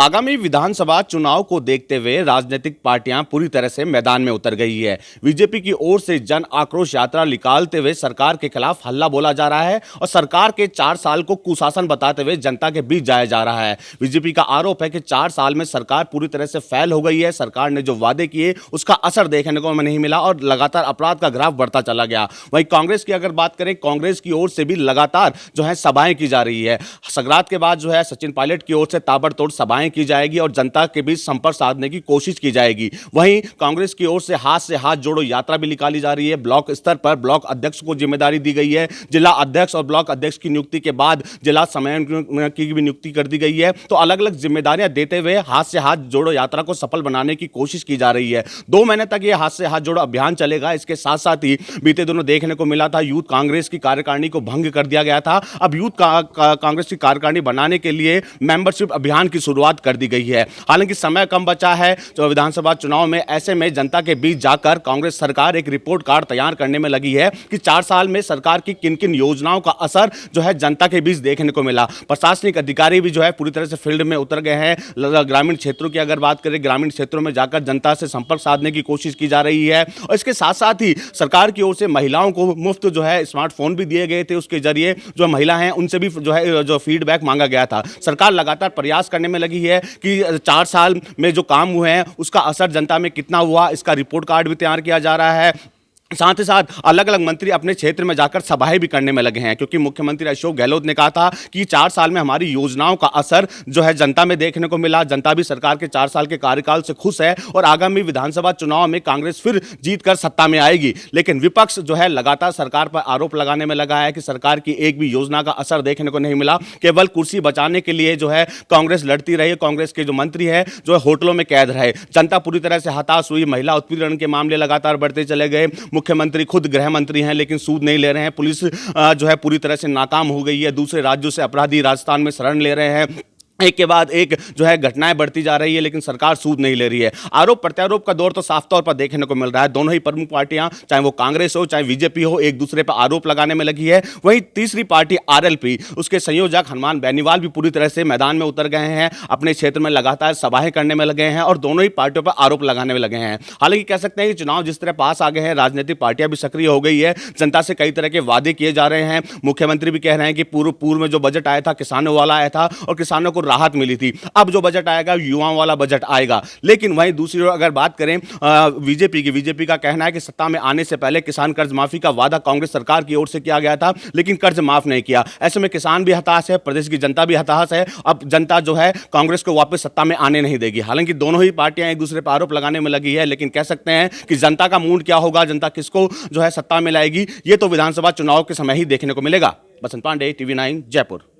आगामी विधानसभा चुनाव को देखते हुए राजनीतिक पार्टियां पूरी तरह से मैदान में उतर गई है। बीजेपी की ओर से जन आक्रोश यात्रा निकालते हुए सरकार के खिलाफ हल्ला बोला जा रहा है और सरकार के 4 साल को कुशासन बताते हुए जनता के बीच जाया जा रहा है। बीजेपी का आरोप है कि 4 साल में सरकार पूरी तरह से फेल हो गई है। सरकार ने जो वादे किए उसका असर देखने को नहीं मिला और लगातार अपराध का ग्राफ बढ़ता चला गया। वहीं कांग्रेस की अगर बात करें, कांग्रेस की ओर से भी लगातार जो है सभाएं की जा रही है। संक्रांत के बाद जो है सचिन पायलट की ओर से ताबड़तोड़ सभाएं की जाएगी और जनता के बीच संपर्क साधने की कोशिश की जाएगी। वहीं कांग्रेस की ओर से हाथ जोड़ो यात्रा भी निकाली जा रही है। ब्लॉक स्तर पर ब्लॉक अध्यक्ष को जिम्मेदारी दी गई है। जिला अध्यक्ष और ब्लॉक अध्यक्ष की नियुक्ति के बाद जिला समन्वय की भी नियुक्ति कर दी गई है। तो अलग अलग जिम्मेदारियां देते हुए हाथ जोड़ो यात्रा को सफल बनाने की कोशिश की जा रही है। 2 महीने तक यह हाथ जोड़ो अभियान चलेगा। इसके साथ साथ ही बीते दिनों देखने को मिला था यूथ कांग्रेस की कार्यकारिणी को भंग कर दिया गया था। अब यूथ कांग्रेस की कार्यकारिणी बनाने के लिए मेंबरशिप अभियान की शुरुआत कर दी गई है। हालांकि समय कम बचा है जो विधानसभा चुनाव में, ऐसे में जनता के बीच जाकर कांग्रेस सरकार एक रिपोर्ट कार्ड तैयार करने में लगी है कि 4 साल में सरकार की किन किन योजनाओं का असर जो है जनता के बीच देखने को मिला। प्रशासनिक अधिकारी भी जो है पूरी तरह से फील्ड में उतर गए हैं। ग्रामीण क्षेत्रों की अगर बात करें, ग्रामीण क्षेत्रों में जाकर जनता से संपर्क साधने की कोशिश की जा रही है और इसके साथ साथ ही सरकार की ओर से महिलाओं को मुफ्त जो है स्मार्टफोन भी दिए गए थे। उसके जरिए जो महिला हैं उनसे भी जो है जो फीडबैक मांगा गया था। सरकार लगातार प्रयास करने में लगी है कि 4 साल में जो काम हुए हैं उसका असर जनता में कितना हुआ, इसका रिपोर्ट कार्ड भी तैयार किया जा रहा है। साथ ही साथ अलग अलग मंत्री अपने क्षेत्र में जाकर सभाएं भी करने में लगे हैं, क्योंकि मुख्यमंत्री अशोक गहलोत ने कहा था कि 4 साल में हमारी योजनाओं का असर जो है जनता में देखने को मिला। जनता भी सरकार के 4 साल के कार्यकाल से खुश है और आगामी विधानसभा चुनाव में कांग्रेस फिर जीतकर सत्ता में आएगी। लेकिन विपक्ष जो है लगातार सरकार पर आरोप लगाने में लगा है कि सरकार की एक भी योजना का असर देखने को नहीं मिला। केवल कुर्सी बचाने के लिए जो है कांग्रेस लड़ती रही। कांग्रेस के जो मंत्री है जो है होटलों में कैद रहे। जनता पूरी तरह से हताश हुई। महिला उत्पीड़न के मामले लगातार बढ़ते चले गए। मुख्यमंत्री खुद गृह मंत्री हैं लेकिन सूद नहीं ले रहे हैं। पुलिस जो है पूरी तरह से नाकाम हो गई है। दूसरे राज्यों से अपराधी राजस्थान में शरण ले रहे हैं। एक के बाद एक जो है घटनाएं बढ़ती जा रही है लेकिन सरकार सूद नहीं ले रही है। आरोप प्रत्यारोप का दौर तो साफ तौर पर देखने को मिल रहा है। दोनों ही प्रमुख पार्टियां, चाहे वो कांग्रेस हो चाहे बीजेपी हो, एक दूसरे पर आरोप लगाने में लगी है। वहीं तीसरी पार्टी आरएलपी, उसके संयोजक हनुमान बेनीवाल भी पूरी तरह से मैदान में उतर गए हैं। अपने क्षेत्र में लगातार सभाएं करने में लगे हैं और दोनों ही पार्टियों पर आरोप लगाने में लगे हैं। हालांकि कह सकते हैं कि चुनाव जिस तरह पास आ गए हैं, राजनीतिक पार्टियां भी सक्रिय हो गई है। जनता से कई तरह के वादे किए जा रहे हैं। मुख्यमंत्री भी कह रहे हैं कि पूर्व में जो बजट आया था किसानों वाला आया था और किसानों को राहत मिली थी। अब जो बजट आएगा युवाओं वाला बजट आएगा। लेकिन वहीं दूसरी ओर अगर बात करें बीजेपी का कहना है कि सत्ता में आने से पहले किसान कर्ज माफी का वादा कांग्रेस सरकार की ओर से किया गया था लेकिन कर्ज माफ नहीं किया। ऐसे में किसान भी हताश है, प्रदेश की जनता भी हताश है। अब जनता जो है कांग्रेस को वापस सत्ता में आने नहीं देगी। हालांकि दोनों ही पार्टियां एक दूसरे पर आरोप लगाने में लगी है, लेकिन कह सकते हैं कि जनता का मूड क्या होगा, जनता किसको जो है सत्ता में लाएगी, ये तो विधानसभा चुनाव के समय ही देखने को मिलेगा। बसंत पांडे, टीवी 9 जयपुर।